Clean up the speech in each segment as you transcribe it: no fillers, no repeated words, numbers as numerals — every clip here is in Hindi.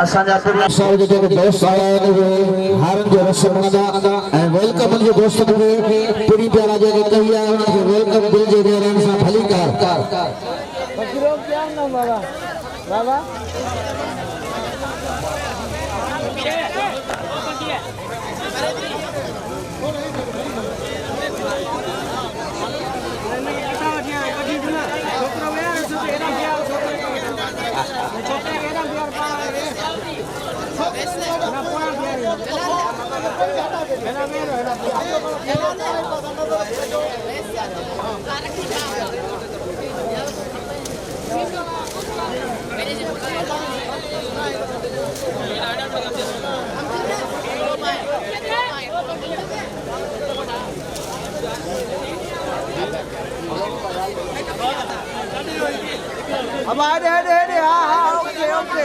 असांजा साल जो दोस्त आया है हारन जो रस्म मना ए वेलकम जो दोस्त खे पूरी प्यारा जो कही है उनके वेलकम दिल जे रहन सा भली कार बकरो क्या ना बाबा बाबा अब आ दे हाँ ओके ओके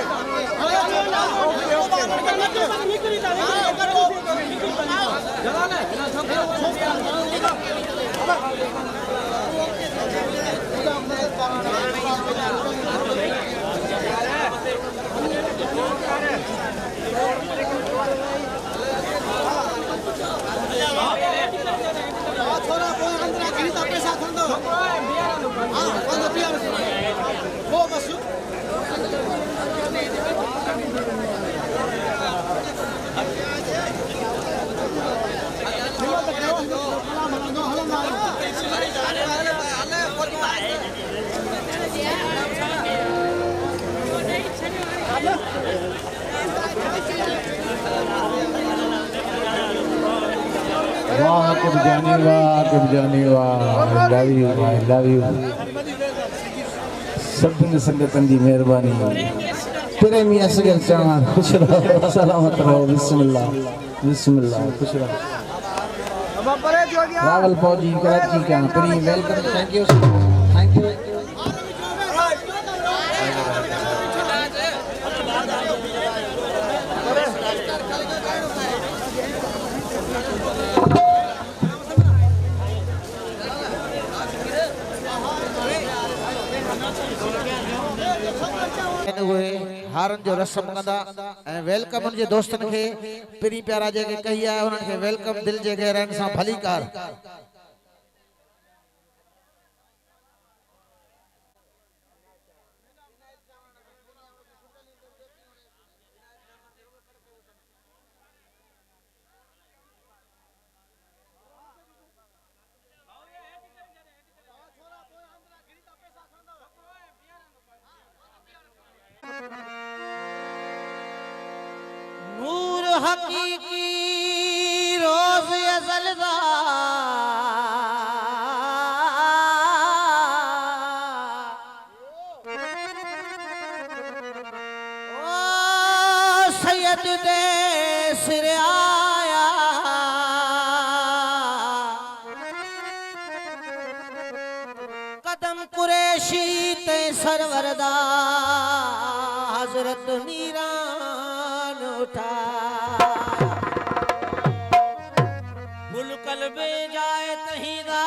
वाह कुब जानी वाह लव यू सभिनी संगतन जी मेहरबानी प्रेमी असगर चवा खुश रहो सलामत रहो बिस्मिल्लाह खुश रहो रावल फौजी कराची का प्री वेलकम थैंक यू हारन जो रस्म कंदा ऐं वेलकम जे दोस्तन खे प्री प्यारा जेके कही आहे उन्हनि खे वेलकम दिल जे रहन सां भली कार हकीकी रोज अज़लदा ओ सैयद दे सिर आया कदम कुरैशी ते सरवरदा हजरत नीरान उठा जाए तहीदा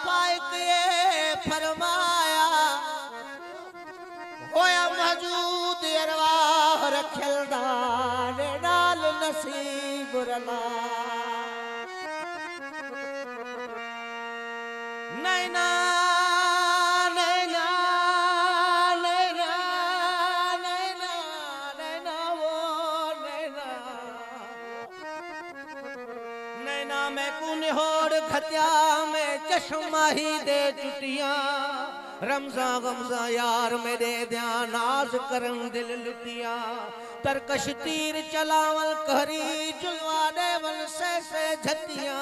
पाए के फरमाया होया मौजूद अरवाह रखल दाने नाल नसीब रला नैना नैना नैना नैना नैना वो नैना नैना में कुन होड़ खत्या में चश्मा ही दे चुटियां रमजा गमजा यार में दे दिया नाज करम दिल लुटिया तरकश तीर चलावल कहरी जुलवा देवल से झतिया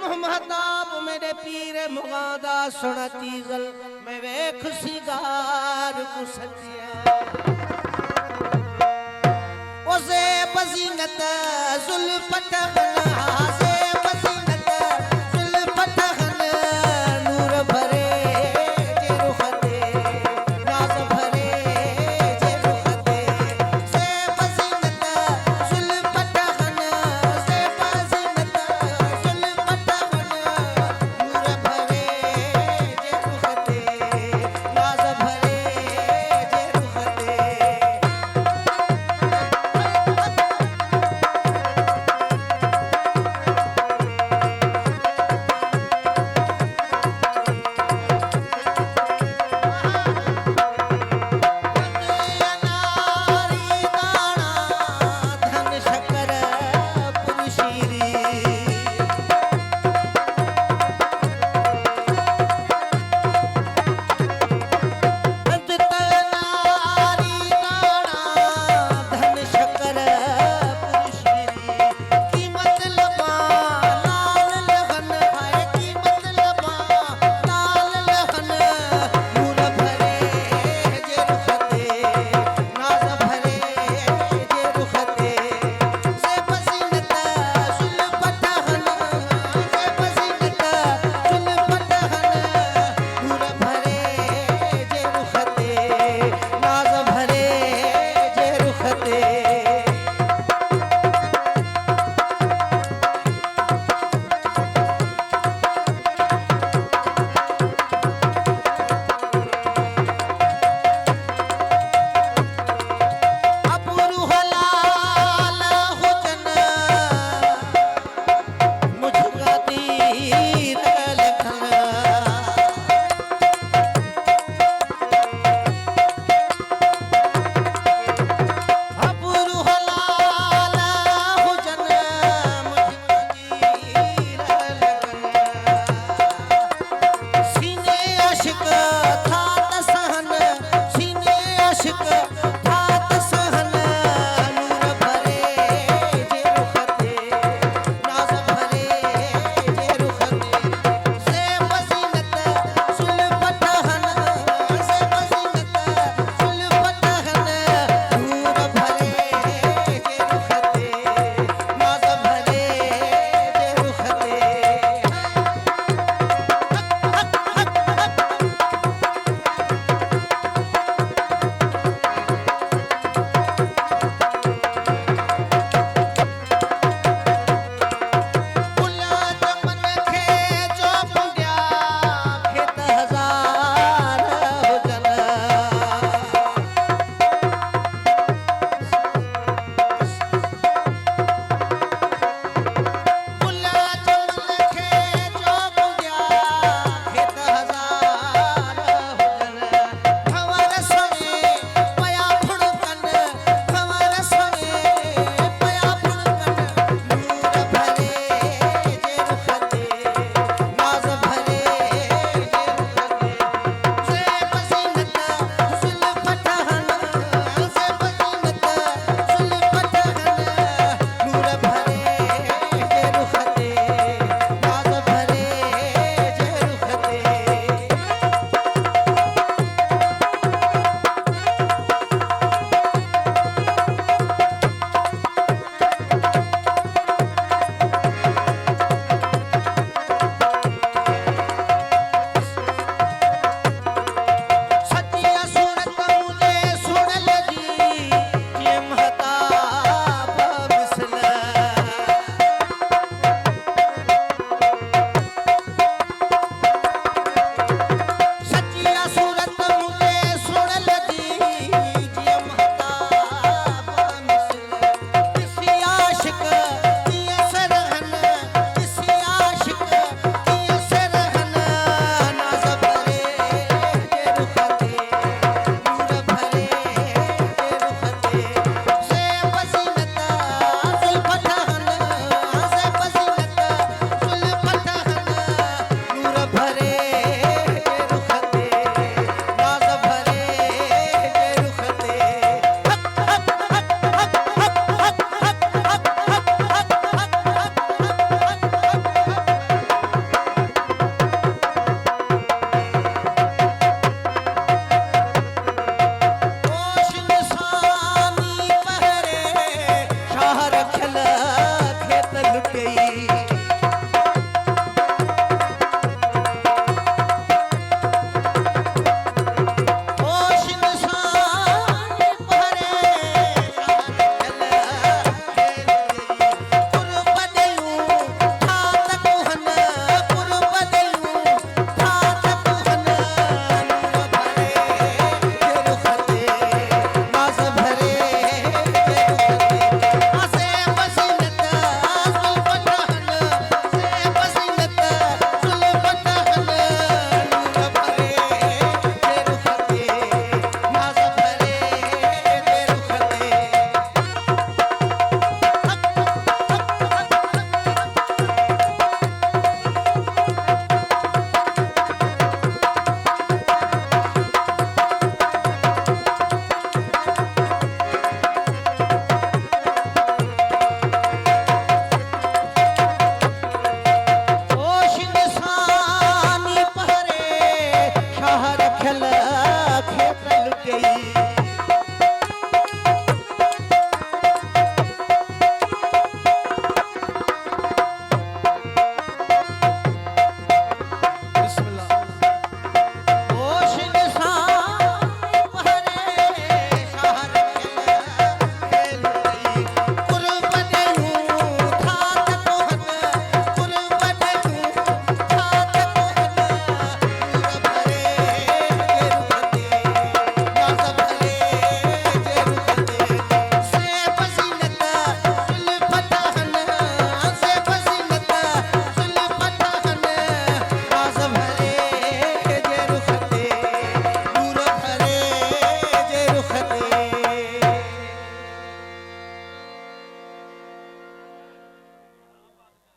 मोहम्मदाब मेरे पीर मुगादा सुन चीजल में वेख सिगार कुसतिया ओसे बजीनत जुल्फत से बजीनत जुल्फत नूर भरे जे रुखते नाज भरे जे रुखते से बजीनत जुल्फत से बजीनत जुल्फत नूर भरे जे रुखते नाज भरे जे रुखते